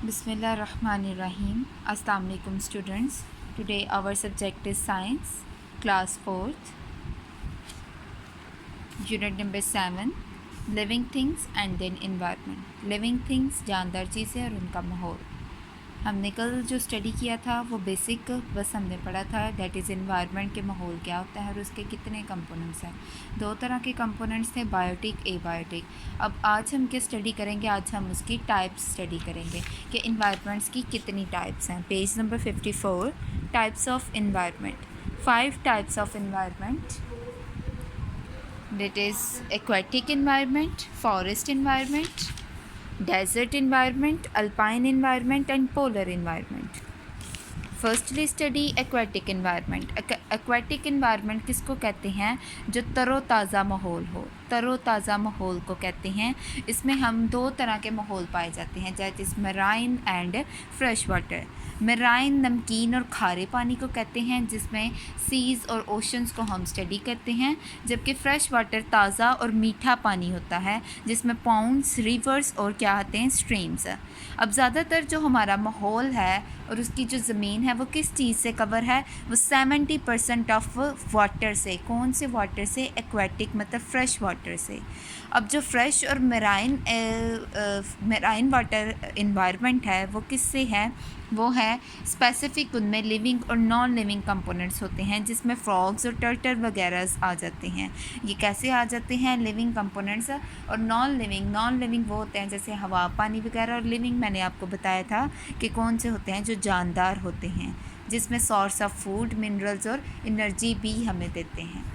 Bismillahirrahmanirrahim. Assalamu alaikum students. Today our subject is science, class 4th, unit number 7, living things and then environment. Living things जानदार चीज़ें और उनका माहौल. हमने कल जो स्टडी किया था वो बेसिक बस हमने पढ़ा था, दैट इज़ एनवायरनमेंट के माहौल क्या होता है और उसके कितने कंपोनेंट्स हैं. दो तरह के कंपोनेंट्स थे, बायोटिक, एबायोटिक. अब आज हम क्या स्टडी करेंगे, आज हम उसकी टाइप्स स्टडी करेंगे कि इन्वायरमेंट्स की कितनी टाइप्स हैं. Page number 54, types of environment. 5 types of environment, that is aquatic environment, forest environment, desert environment, alpine environment and polar environment. Firstly study aquatic environment. Aquatic environment किसको कहते हैं? जो तरोताज़ा माहौल हो, तरोताज़ा माहौल को कहते हैं. इसमें हम दो तरह के माहौल पाए जाते हैं, that is marine and fresh water. Marine नमकीन और खारे पानी को कहते हैं, जिसमें सीज़ और ओशंस को हम स्टडी करते हैं, जबकि फ़्रेश वाटर ताज़ा और मीठा पानी होता है, जिसमें पॉन्ड्स, रिवर्स और क्या आते हैं, स्ट्रीम्स. अब ज़्यादातर जो हमारा माहौल है और उसकी जो ज़मीन है वो किस चीज़ से कवर है? वो 70% ऑफ वाटर से. कौन से वाटर से? एक्वेटिक मतलब फ़्रेश वाटर से. अब जो फ्रेश और मेराइन वाटर इन्वायरमेंट है वो किससे है? वो है स्पेसिफ़िक, उनमें लिविंग और नॉन लिविंग कंपोनेंट्स होते हैं, जिसमें फ्रॉग्स और टर्टल वगैरह आ जाते हैं. ये कैसे आ जाते हैं? Living components. और नॉन लिविंग वो होते हैं जैसे हवा, पानी वगैरह. और लिविंग मैंने आपको बताया था कि कौन से होते हैं, जो जानदार होते हैं, जिसमें सोर्स ऑफ फूड, मिनरल्स और एनर्जी भी हमें देते हैं.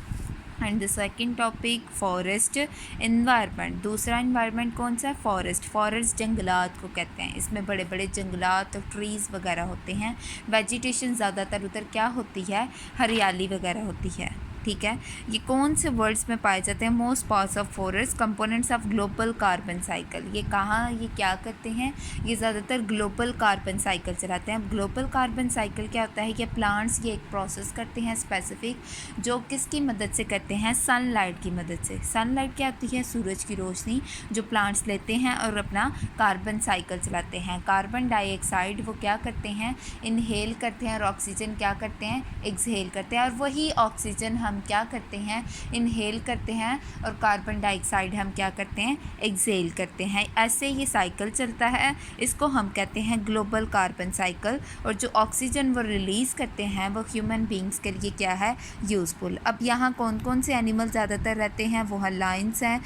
And the second topic, forest environment. दूसरा इन्वायरमेंट कौन सा है? फॉरेस्ट. फॉरेस्ट जंगलात को कहते हैं. इसमें बड़े बड़े जंगलात और ट्रीज़ वगैरह होते हैं. वेजिटेशन ज़्यादातर उधर क्या होती है? हरियाली वगैरह होती है. ठीक है. ये कौन से वर्ड्स में पाए जाते हैं? Most parts of forest, components of global carbon cycle. ये कहाँ, ये क्या करते हैं? ये ज़्यादातर ग्लोबल कार्बन साइकिल चलाते हैं. ग्लोबल कार्बन साइकिल क्या होता है कि प्लांट्स ये एक प्रोसेस करते हैं स्पेसिफिक, जो किसकी मदद से करते हैं? सनलाइट की मदद से. सनलाइट क्या होती है? सूरज की रोशनी जो प्लांट्स लेते हैं और अपना कार्बन साइकिल चलाते हैं. कार्बन डाइऑक्साइड वो क्या करते हैं? इनहेल करते हैं, और ऑक्सीजन क्या करते हैं? एक्सहेल करते हैं. और वही ऑक्सीजन हम क्या करते हैं? इनहेल करते हैं, और कार्बन डाइऑक्साइड हम क्या करते हैं? एक्सहेल करते हैं. ऐसे ये साइकिल चलता है. इसको हम कहते हैं ग्लोबल कार्बन साइकिल. और जो ऑक्सीजन वो रिलीज़ करते हैं वो ह्यूमन बींग्स के लिए क्या है? यूज़फुल. अब यहाँ कौन कौन से एनिमल ज़्यादातर रहते हैं? वो है लायंस हैं,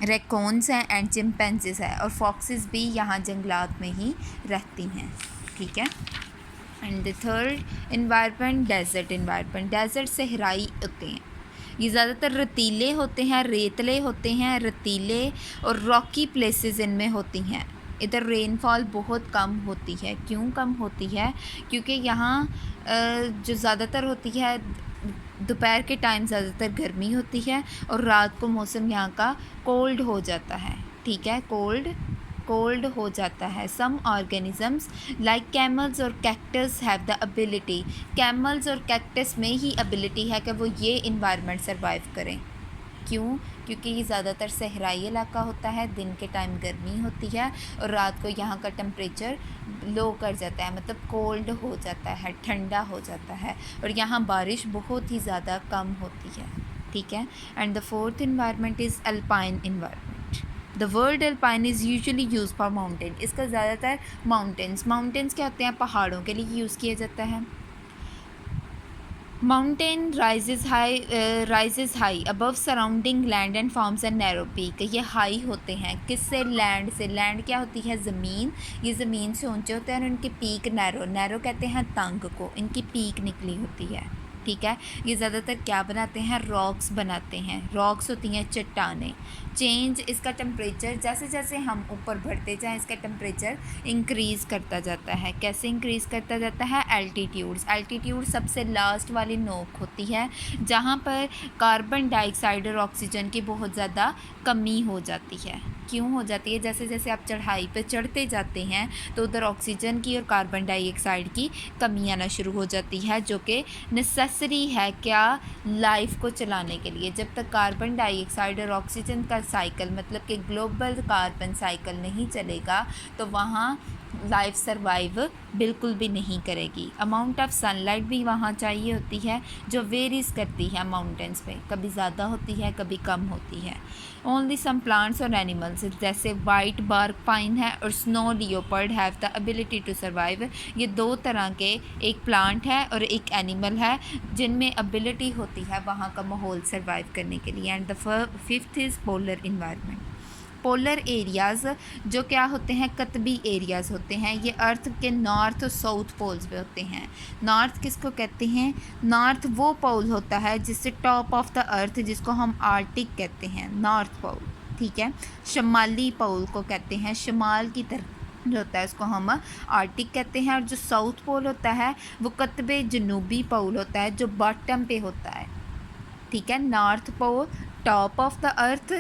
रैकॉन्स हैं एंड चिंपैंजीज है. और फॉक्सेस भी यहाँ जंगलात में ही रहती हैं. ठीक है. And the third environment, desert environment. Desert सहराई होते हैं. ये ज़्यादातर रतीले होते हैं, रेतले होते हैं, रतीले और रॉकी प्लेसेस इनमें होती हैं. इधर रेनफॉल बहुत कम होती है. क्यों कम होती है? क्योंकि यहाँ जो ज़्यादातर होती है दोपहर के टाइम ज़्यादातर गर्मी होती है, और रात को मौसम यहाँ का कोल्ड हो जाता है. ठीक है, कोल्ड हो जाता है. सम ऑर्गेनिजम्स लाइक कैमल्स और cactus have the ability. Camels और कैक्टस में ही एबिलिटी है कि वो ये इन्वायरमेंट सर्वाइव करें. क्यों? क्योंकि ये ज़्यादातर सहराई इलाका होता है, दिन के टाइम गर्मी होती है और रात को यहाँ का टेम्परेचर लो कर जाता है, मतलब कोल्ड हो जाता है, ठंडा हो जाता है. और यहाँ बारिश बहुत ही ज़्यादा कम होती है. ठीक है. And the fourth environment is alpine environment. The word alpine is usually use for mountain. इसका ज़्यादातर माउंटेन्स क्या होते हैं? पहाड़ों के लिए यूज़ किया जाता है. Mountain rises high above surrounding land and forms and narrow peak. ये हाई होते हैं किससे? लैंड से. लैंड क्या होती है? ज़मीन. ये ज़मीन से ऊंचे होते हैं, और इनके पीक नैरो कहते हैं तंग को. इनकी पीक निकली होती है. ठीक है. ये ज़्यादातर क्या बनाते हैं? रॉक्स बनाते हैं. रॉक्स होती हैं चट्टानें. चेंज, इसका टेम्परेचर जैसे जैसे हम ऊपर बढ़ते जाएँ इसका टेम्परेचर इंक्रीज़ करता जाता है. कैसे इंक्रीज़ करता जाता है? एल्टीट्यूड सबसे लास्ट वाली नोक होती है, जहाँ पर कार्बन डाइऑक्साइड और ऑक्सीजन की बहुत ज़्यादा कमी हो जाती है. क्यों हो जाती है? जैसे जैसे आप चढ़ाई पे चढ़ते जाते हैं तो उधर ऑक्सीजन की और कार्बन डाइऑक्साइड की कमी आना शुरू हो जाती है, जो कि नेसेसरी है क्या, लाइफ को चलाने के लिए। जब तक कार्बन डाइऑक्साइड और ऑक्सीजन का साइकिल मतलब कि ग्लोबल कार्बन साइकिल नहीं चलेगा तो वहाँ लाइफ सरवाइव बिल्कुल भी नहीं करेगी। अमाउंट ऑफ सनलाइट भी वहाँ चाहिए होती है, जो वेरीज करती है माउंटेन्स पे, कभी ज़्यादा होती है कभी कम होती है। ओनली सम प्लांट्स और एनिमल्स जैसे वाइट बार्क पाइन है और snow leopard have the ability to survive. ये दो तरह के, एक प्लांट है और एक एनिमल है, जिनमें एबिलिटी होती है वहाँ का माहौल सर्वाइव करने के लिए। And the fifth is polar environment. Polar areas जो क्या होते हैं, कतबी एरियाज़ होते हैं, ये अर्थ के नॉर्थ और साउथ पोल्स पे होते हैं। नॉर्थ किसको कहते हैं? नॉर्थ वो पोल होता है जिससे टॉप ऑफ द अर्थ, जिसको हम आर्टिक कहते हैं, नॉर्थ पोल, ठीक है। शमाली पोल को कहते हैं, शमाल की तरफ जो होता है उसको हम आर्टिक कहते हैं। और जो साउथ पोल होता है वो कतबे जनूबी पोल होता है, जो बॉटम पे होता है, ठीक है। North pole top of the earth,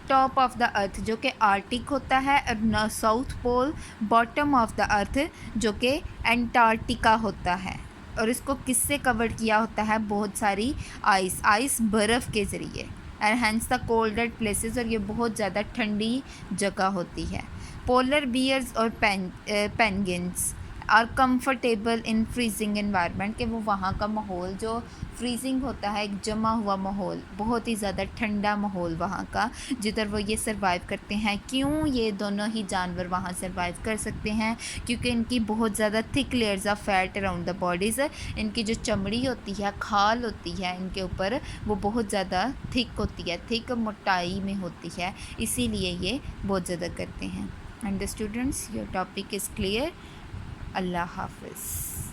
top of the earth जो कि आर्टिक होता है, और south pole bottom of the earth जो कि एंटार्क्टिका होता है। और इसको किससे कवर किया होता है? बहुत सारी आइस बर्फ़ के ज़रिए। And hence the colder places, और ये बहुत ज़्यादा ठंडी जगह होती है। पोलर बियर्स और penguins are comfortable in freezing environment, कि वो वहाँ का माहौल जो फ्रीजिंग होता है, एक जमा हुआ माहौल, बहुत ही ज़्यादा ठंडा माहौल वहाँ का, जिधर वो ये सर्वाइव करते हैं। क्यों ये दोनों ही जानवर वहाँ सर्वाइव कर सकते हैं? क्योंकि इनकी बहुत ज़्यादा thick layers of fat around the bodies, इनकी जो चमड़ी होती है, खाल होती है इनके ऊपर, वो बहुत ज़्यादा थिक होती है, थिक मोटाई में होती है, इसीलिए ये बहुत ज़्यादा करते हैं। And the students, your topic is clear. अल्लाह हाफ़िज़।